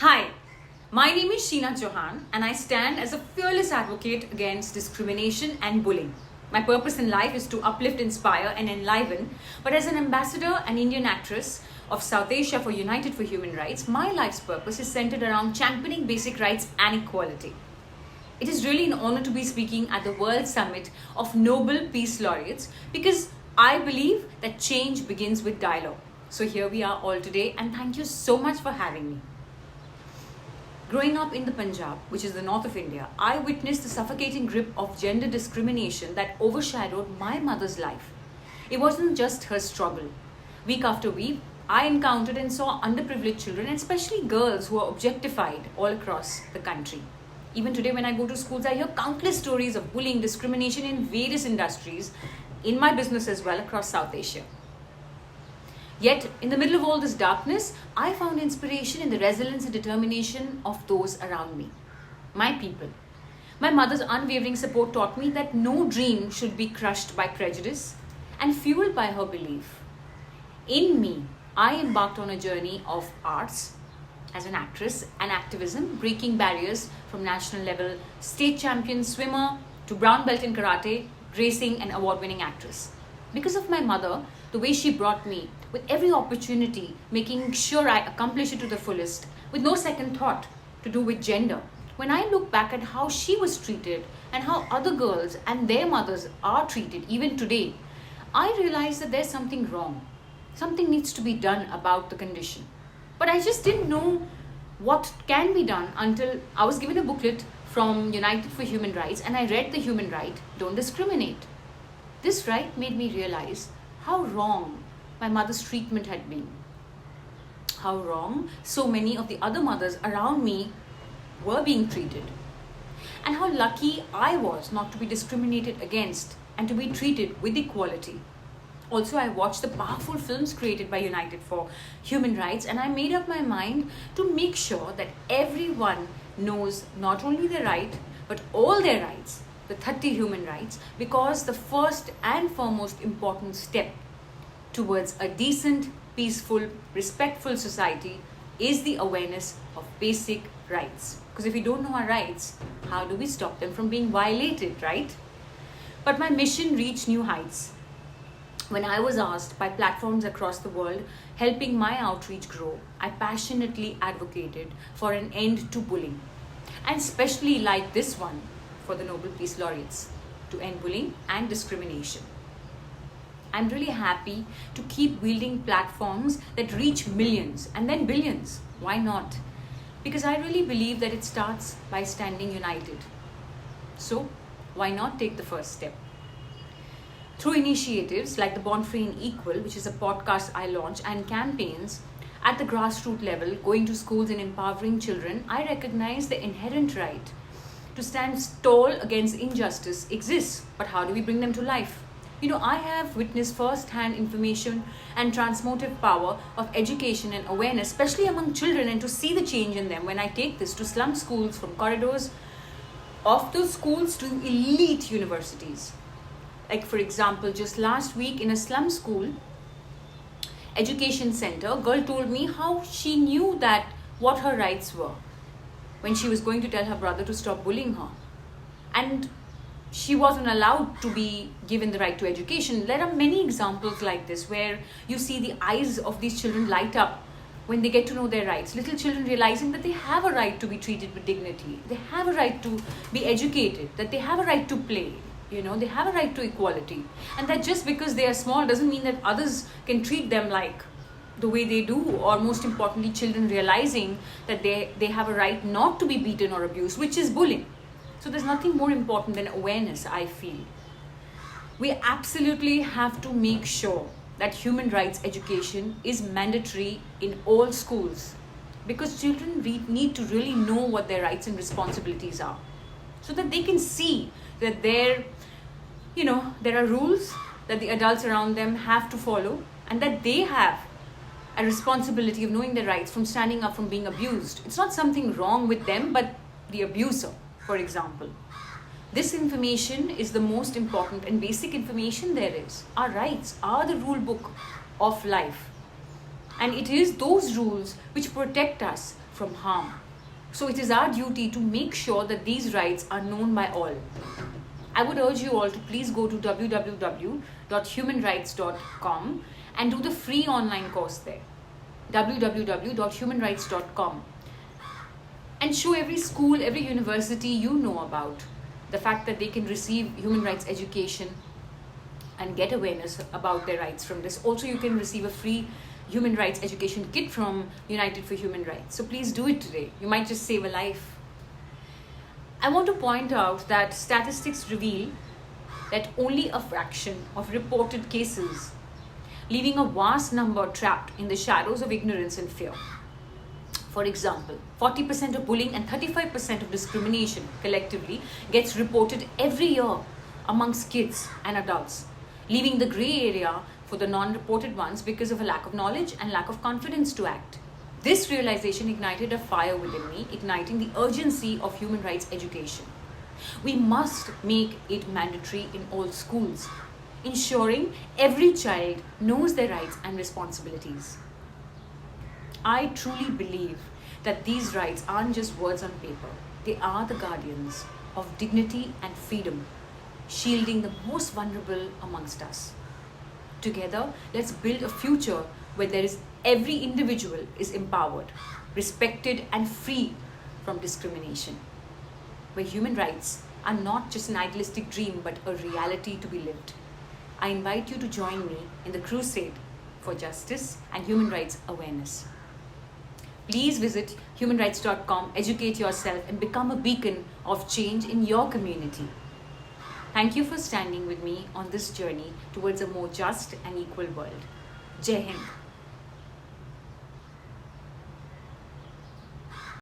Hi, my name is Sheena Chohan and I stand as a fearless advocate against discrimination and bullying. My purpose in life is to uplift, inspire and enliven, but as an ambassador and Indian actress of South Asia for United for Human Rights, my life's purpose is centered around championing basic rights and equality. It is really an honor to be speaking at the World Summit of Nobel Peace Laureates because I believe that change begins with dialogue. So here we are all today and thank you so much for having me. Growing up in the Punjab, which is the north of India, I witnessed the suffocating grip of gender discrimination that overshadowed my mother's life. It wasn't just her struggle. Week after week, I encountered and saw underprivileged children, and especially girls who are objectified all across the country. Even today when I go to schools, I hear countless stories of bullying, discrimination in various industries, in my business as well across South Asia. Yet, in the middle of all this darkness, I found inspiration in the resilience and determination of those around me, my people. My mother's unwavering support taught me that no dream should be crushed by prejudice and fueled by her belief. In me, I embarked on a journey of arts as an actress and activism, breaking barriers from national level state champion swimmer to brown belt in karate, racing and award-winning actress. Because of my mother, the way she brought me, with every opportunity, making sure I accomplish it to the fullest, with no second thought to do with gender. When I look back at how she was treated and how other girls and their mothers are treated even today, I realize that there's something wrong. Something needs to be done about the condition. But I just didn't know what can be done until I was given a booklet from United for Human Rights and I read the human right, don't discriminate. This right made me realize how wrong my mother's treatment had been. How wrong so many of the other mothers around me were being treated. And how lucky I was not to be discriminated against and to be treated with equality. Also, I watched the powerful films created by United for Human Rights and I made up my mind to make sure that everyone knows not only their right, but all their rights, the 30 human rights, because the first and foremost important step towards a decent, peaceful, respectful society is the awareness of basic rights. Because if we don't know our rights, how do we stop them from being violated, right? But my mission reached new heights when I was asked by platforms across the world helping my outreach grow. I passionately advocated for an end to bullying, and especially like this one for the Nobel Peace Laureates, to end bullying and discrimination. I'm really happy to keep wielding platforms that reach millions and then billions. Why not? Because I really believe that it starts by standing united. So, why not take the first step? Through initiatives like the Born Free and Equal, which is a podcast I launch, and campaigns at the grassroots level, going to schools and empowering children, I recognize the inherent right to stand tall against injustice exists. But how do we bring them to life? I have witnessed first-hand information and transformative power of education and awareness, especially among children, and to see the change in them when I take this to slum schools, from corridors of those schools to elite universities. Like, for example, just last week in a slum school education center, a girl told me how she knew that what her rights were when she was going to tell her brother to stop bullying her. And she wasn't allowed to be given the right to education. There are many examples like this where you see the eyes of these children light up when they get to know their rights. Little children realizing that they have a right to be treated with dignity. They have a right to be educated, that they have a right to play. They have a right to equality. And that just because they are small doesn't mean that others can treat them like the way they do. Or most importantly, children realizing that they have a right not to be beaten or abused, which is bullying. So there's nothing more important than awareness, I feel. We absolutely have to make sure that human rights education is mandatory in all schools, because children need to really know what their rights and responsibilities are, so that they can see that there are rules that the adults around them have to follow, and that they have a responsibility of knowing their rights, from standing up, from being abused. It's not something wrong with them, but the abuser, for example. This information is the most important and basic information there is. Our rights are the rule book of life. And it is those rules which protect us from harm. So it is our duty to make sure that these rights are known by all. I would urge you all to please go to www.humanrights.com and do the free online course there. www.humanrights.com, and show every school, every university you know about the fact that they can receive human rights education and get awareness about their rights from this. Also, you can receive a free human rights education kit from United for Human Rights. So please do it today. You might just save a life. I want to point out that statistics reveal that only a fraction of reported cases, leaving a vast number trapped in the shadows of ignorance and fear. For example, 40% of bullying and 35% of discrimination collectively gets reported every year amongst kids and adults, leaving the grey area for the non-reported ones because of a lack of knowledge and lack of confidence to act. This realization ignited a fire within me, igniting the urgency of human rights education. We must make it mandatory in all schools, ensuring every child knows their rights and responsibilities. I truly believe that these rights aren't just words on paper. They are the guardians of dignity and freedom, shielding the most vulnerable amongst us. Together, let's build a future where every individual is empowered, respected, and free from discrimination. Where human rights are not just an idealistic dream, but a reality to be lived. I invite you to join me in the crusade for justice and human rights awareness. Please visit humanrights.com, educate yourself, and become a beacon of change in your community. Thank you for standing with me on this journey towards a more just and equal world. Jai Hind.